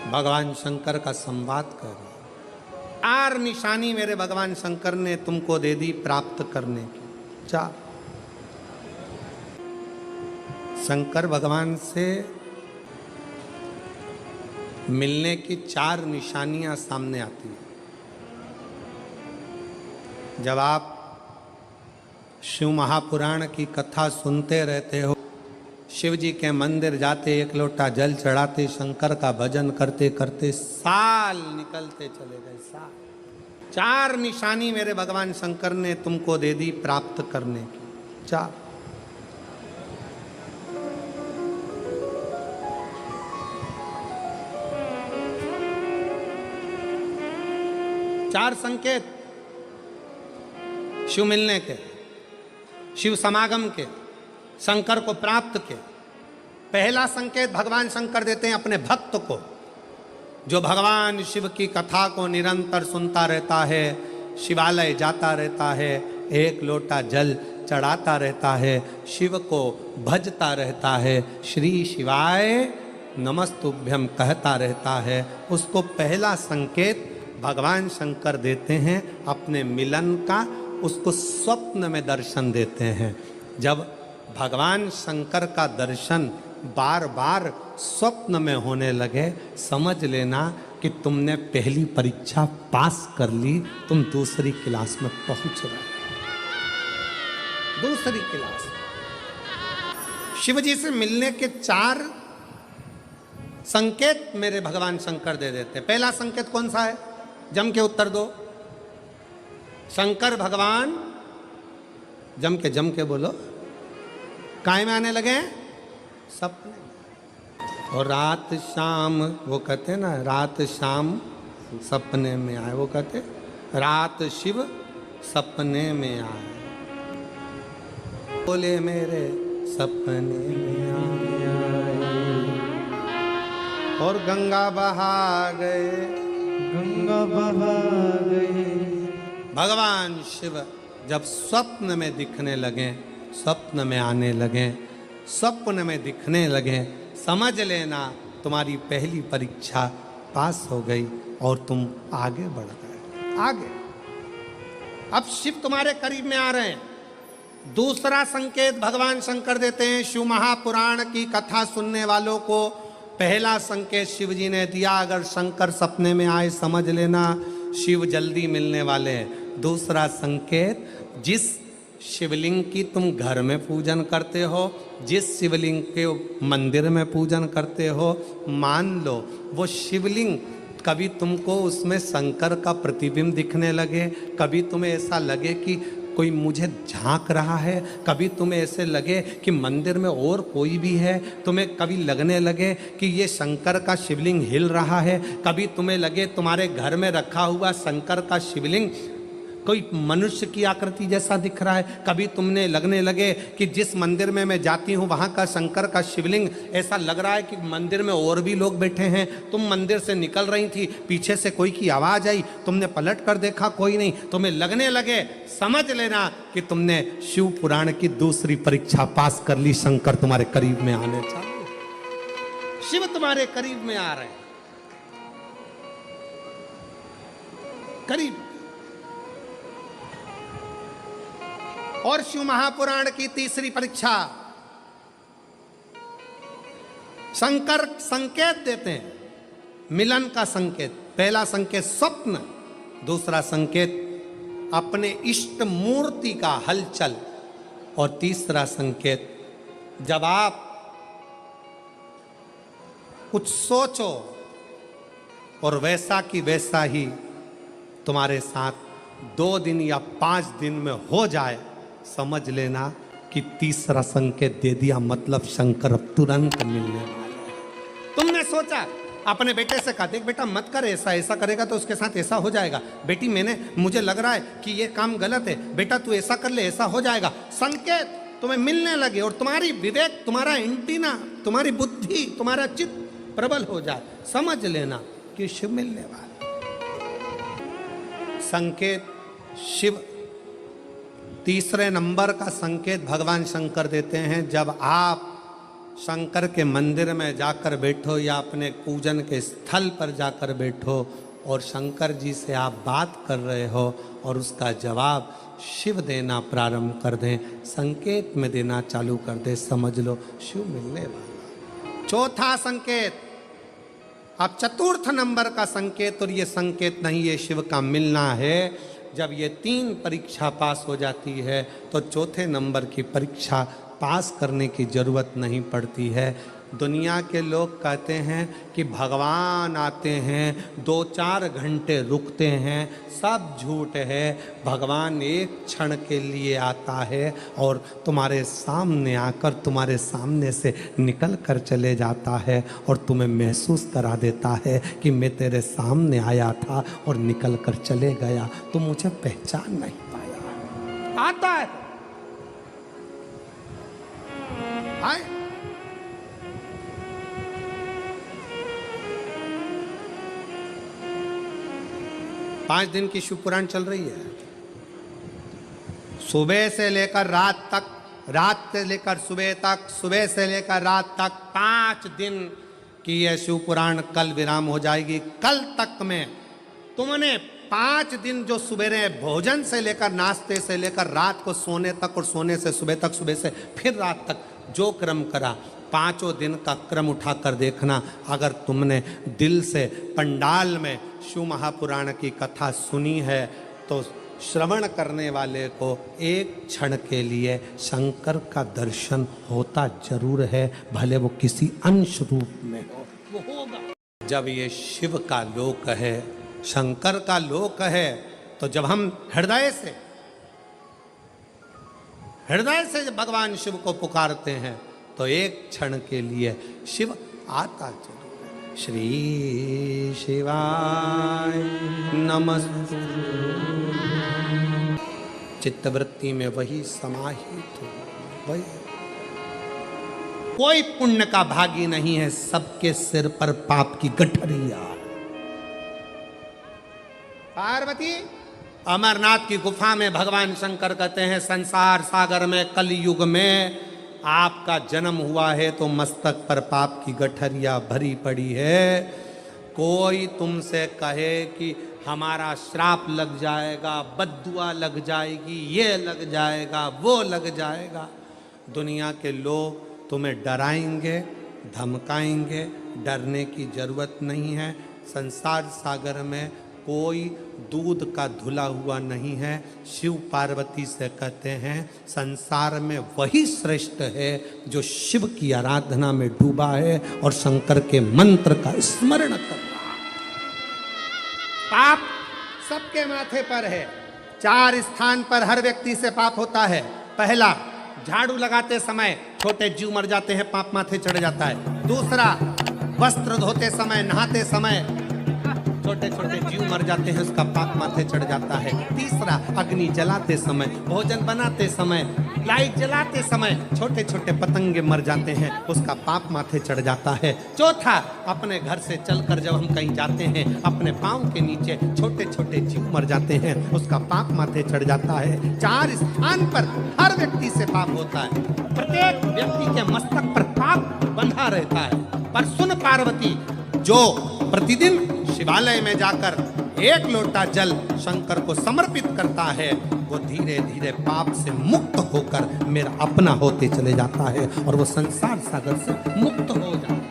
भगवान शंकर का संवाद कर रहे। 4 निशानी मेरे भगवान शंकर ने तुमको दे दी प्राप्त करने की। 4 शंकर भगवान से मिलने की 4 निशानियां सामने आती हैं। जब आप शिव महापुराण की कथा सुनते रहते हो, शिव जी के मंदिर जाते, 1 लोटा जल चढ़ाते, शंकर का भजन करते करते साल निकलते चले गए। साल। 4 निशानी मेरे भगवान शंकर ने तुमको दे दी प्राप्त करने की। 4 संकेत शिव मिलने के, शिव समागम के, शंकर को प्राप्त के। पहला संकेत भगवान शंकर देते हैं अपने भक्त को, जो भगवान शिव की कथा को निरंतर सुनता रहता है, शिवालय जाता रहता है, 1 लोटा जल चढ़ाता रहता है, शिव को भजता रहता है, श्री शिवाय नमस्तुभ्यम कहता रहता है। उसको पहला संकेत भगवान शंकर देते हैं अपने मिलन का, उसको स्वप्न में दर्शन देते हैं। जब भगवान शंकर का दर्शन बार बार स्वप्न में होने लगे, समझ लेना कि तुमने पहली परीक्षा पास कर ली, तुम दूसरी क्लास में पहुंच रहे। दूसरी क्लास। शिव जी से मिलने के 4 संकेत मेरे भगवान शंकर दे देते। पहला संकेत कौन सा है? जम के उत्तर दो। शंकर भगवान जम के बोलो। काय में आने लगे? सपने। और रात शाम, वो कहते हैं ना, रात शाम सपने में आए। वो कहते रात शिव सपने में आए, बोले मेरे सपने में आए। और गंगा बहा गए, गंगा बहा गए। भगवान शिव जब स्वप्न में दिखने लगे, स्वप्न में आने लगे, स्वप्न में दिखने लगे, समझ लेना तुम्हारी पहली परीक्षा पास हो गई और तुम आगे बढ़ गए। आगे। अब शिव तुम्हारे करीब में आ रहे हैं। दूसरा संकेत भगवान शंकर देते हैं शिव महापुराण की कथा सुनने वालों को। पहला संकेत शिव जी ने दिया, अगर शंकर सपने में आए समझ लेना शिव जल्दी मिलने वाले हैं। दूसरा संकेत, जिस शिवलिंग की तुम घर में पूजन करते हो, जिस शिवलिंग के मंदिर में पूजन करते हो, मान लो वो शिवलिंग कभी तुमको उसमें शंकर का प्रतिबिंब दिखने लगे, कभी तुम्हें ऐसा लगे कि कोई मुझे झांक रहा है, कभी तुम्हें ऐसे लगे कि मंदिर में और कोई भी है, तुम्हें कभी लगने लगे कि ये शंकर का शिवलिंग हिल रहा है, कभी तुम्हें लगे तुम्हारे घर में रखा हुआ शंकर का शिवलिंग कोई मनुष्य की आकृति जैसा दिख रहा है, कभी तुमने लगने लगे कि जिस मंदिर में मैं जाती हूँ वहाँ का शंकर का शिवलिंग ऐसा लग रहा है कि मंदिर में और भी लोग बैठे हैं। तुम मंदिर से निकल रही थी, पीछे से कोई की आवाज़ आई, तुमने पलट कर देखा कोई नहीं, तुम्हें लगने लगे, समझ लेना कि तुमने शिव पुराण की दूसरी परीक्षा पास कर ली। शंकर तुम्हारे करीब में आने चाहिए, शिव तुम्हारे करीब में आ रहे हैं, करीब। और शिव महापुराण की तीसरी परीक्षा, शंकर संकेत देते हैं मिलन का संकेत। पहला संकेत स्वप्न, दूसरा संकेत अपने इष्ट मूर्ति का हलचल, और तीसरा संकेत जब आप कुछ सोचो और वैसा की वैसा ही तुम्हारे साथ 2 दिन या 5 दिन में हो जाए, समझ लेना कि तीसरा संकेत दे दिया, मतलब शंकर अब तुरंत मिलने वाले हैं। तुमने सोचा, अपने बेटे से कहा, देख बेटा मत कर ऐसा, ऐसा करेगा तो उसके साथ ऐसा हो जाएगा। बेटी मुझे लग रहा है कि ये काम गलत है, बेटा तू ऐसा कर ले, ऐसा हो जाएगा। संकेत तुम्हें मिलने लगे और तुम्हारी विवेक, तुम्हारा एंटीना, तुम्हारी बुद्धि, तुम्हारा चित्त प्रबल हो जाए, समझ लेना कि शिव मिलने वाला। संकेत शिव। तीसरे नंबर का संकेत भगवान शंकर देते हैं, जब आप शंकर के मंदिर में जाकर बैठो या अपने पूजन के स्थल पर जाकर बैठो और शंकर जी से आप बात कर रहे हो और उसका जवाब शिव देना प्रारंभ कर दें, संकेत में देना चालू कर दे, समझ लो शिव मिलने वाला। चौथा संकेत, अब चतुर्थ नंबर का संकेत, और ये संकेत नहीं, ये शिव का मिलना है। जब ये 3 परीक्षा पास हो जाती है तो चौथे नंबर की परीक्षा पास करने की ज़रूरत नहीं पड़ती है। दुनिया के लोग कहते हैं कि भगवान आते हैं 2-4 घंटे रुकते हैं, सब झूठ है। भगवान एक क्षण के लिए आता है और तुम्हारे सामने आकर तुम्हारे सामने से निकल कर चले जाता है और तुम्हें महसूस करा देता है कि मैं तेरे सामने आया था और निकल कर चले गया, तुम मुझे पहचान नहीं पाया। आता है आए। पांच दिन की शिव पुराण चल रही है, सुबह से लेकर रात तक, रात से लेकर सुबह तक, सुबह से लेकर रात तक 5 दिन की यह शिव पुराण कल विराम हो जाएगी। कल तक में तुमने 5 दिन जो सवेरे भोजन से लेकर, नाश्ते से लेकर रात को सोने तक और सोने से सुबह तक, सुबह से फिर रात तक जो क्रम करा, 5 दिन का क्रम उठाकर देखना। अगर तुमने दिल से पंडाल में शिव महापुराण की कथा सुनी है तो श्रवण करने वाले को एक क्षण के लिए शंकर का दर्शन होता जरूर है, भले वो किसी अंश रूप में हो, वो होगा। जब ये शिव का लोक है, शंकर का लोक है, तो जब हम हृदय से जब भगवान शिव को पुकारते हैं तो एक क्षण के लिए शिव आता जरूर है। श्री शिवाय नमस्तु, चित्तवृत्ति में वही समाहित हो, वही। कोई पुण्य का भागी नहीं है, सबके सिर पर पाप की गठरिया। पार्वती अमरनाथ की गुफा में भगवान शंकर कहते हैं, संसार सागर में कलयुग में आपका जन्म हुआ है तो मस्तक पर पाप की गठरिया भरी पड़ी है। कोई तुमसे कहे कि हमारा श्राप लग जाएगा, बद्दुआ लग जाएगी, ये लग जाएगा, वो लग जाएगा, दुनिया के लोग तुम्हें डराएंगे, धमकाएंगे, डरने की जरूरत नहीं है। संसार सागर में कोई दूध का धुला हुआ नहीं है। शिव पार्वती से कहते हैं, संसार में वही श्रेष्ठ है जो शिव की आराधना में डूबा है और शंकर के मंत्र का स्मरण कर रहा है। पाप सबके माथे पर है। 4 स्थान पर हर व्यक्ति से पाप होता है। पहला, झाड़ू लगाते समय छोटे जीव मर जाते हैं, पाप माथे चढ़ जाता है। दूसरा, वस्त्र धोते समय, नहाते समय छोटे छोटे जीव मर जाते हैं, उसका पाप माथे चढ़ जाता है। तीसरा, अग्नि जलाते समय, भोजन बनाते समय, लाइट जलाते समय छोटे छोटे पतंगे मर जाते हैं, उसका पाप माथे चढ़ जाता है। चौथा, अपने घर से चलकर जब हम कहीं जाते हैं, अपने पाँव के नीचे छोटे छोटे जीव मर जाते हैं, उसका पाप माथे चढ़ जाता है। 4 स्थान पर हर व्यक्ति से पाप होता है। प्रत्येक व्यक्ति के मस्तक पर पाप बंधा रहता है। पर सुन पार्वती, जो प्रतिदिन शिवालय में जाकर 1 लोटा जल शंकर को समर्पित करता है, वो धीरे धीरे पाप से मुक्त होकर मेरा अपना होते चले जाता है और वो संसार सागर से मुक्त हो जाता है।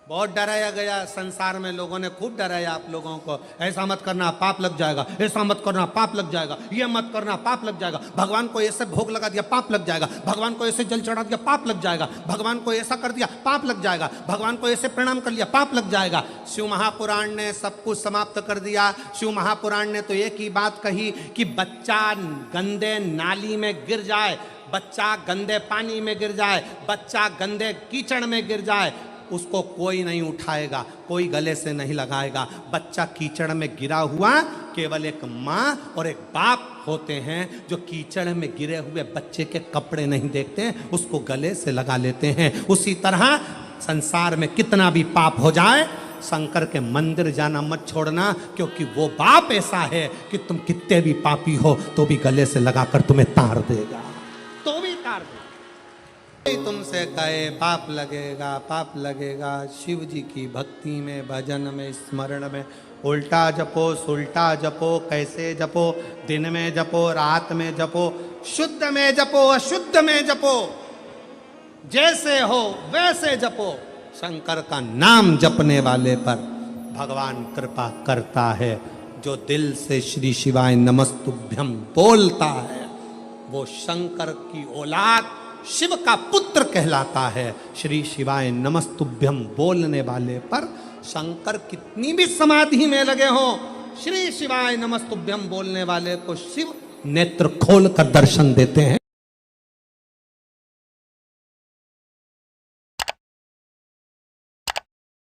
बहुत डराया गया संसार में, लोगों ने खूब डराया आप लोगों को, ऐसा मत करना पाप लग जाएगा, ऐसा मत करना पाप लग जाएगा, ये मत करना पाप लग जाएगा, भगवान को ऐसे भोग लगा दिया पाप लग जाएगा, भगवान को ऐसे जल चढ़ा दिया पाप लग जाएगा, भगवान को ऐसा कर दिया पाप लग जाएगा, भगवान को ऐसे प्रणाम कर लिया पाप लग जाएगा। शिव महापुराण ने सब कुछ समाप्त कर दिया। शिव महापुराण ने तो एक ही बात कही कि बच्चा गंदे नाली में गिर जाए, बच्चा गंदे पानी में गिर जाए, बच्चा गंदे कीचड़ में गिर जाए, उसको कोई नहीं उठाएगा, कोई गले से नहीं लगाएगा। बच्चा कीचड़ में गिरा हुआ केवल एक माँ और एक बाप होते हैं जो कीचड़ में गिरे हुए बच्चे के कपड़े नहीं देखते, उसको गले से लगा लेते हैं। उसी तरह संसार में कितना भी पाप हो जाए, शंकर के मंदिर जाना मत छोड़ना, क्योंकि वो बाप ऐसा है कि तुम कितने भी पापी हो तो भी गले से लगाकर तुम्हें तार देगा, तो भी नमस्कार दो। कोई तुमसे कहे पाप लगेगा, पाप लगेगा, शिव जी की भक्ति में, भजन में, स्मरण में उल्टा जपो, सुल्टा जपो, कैसे जपो, दिन में जपो, रात में जपो, शुद्ध में जपो, अशुद्ध में जपो, जैसे हो वैसे जपो, शंकर का नाम जपने वाले पर भगवान कृपा करता है। जो दिल से श्री शिवाय नमस्तुभ्यम बोलता है वो शंकर की औलाद, शिव का पुत्र कहलाता है। श्री शिवाय नमस्तुभ्यम बोलने वाले पर शंकर कितनी भी समाधि में लगे हो, श्री शिवाय नमस्तुभ्यम बोलने वाले को शिव नेत्र खोल कर दर्शन देते हैं।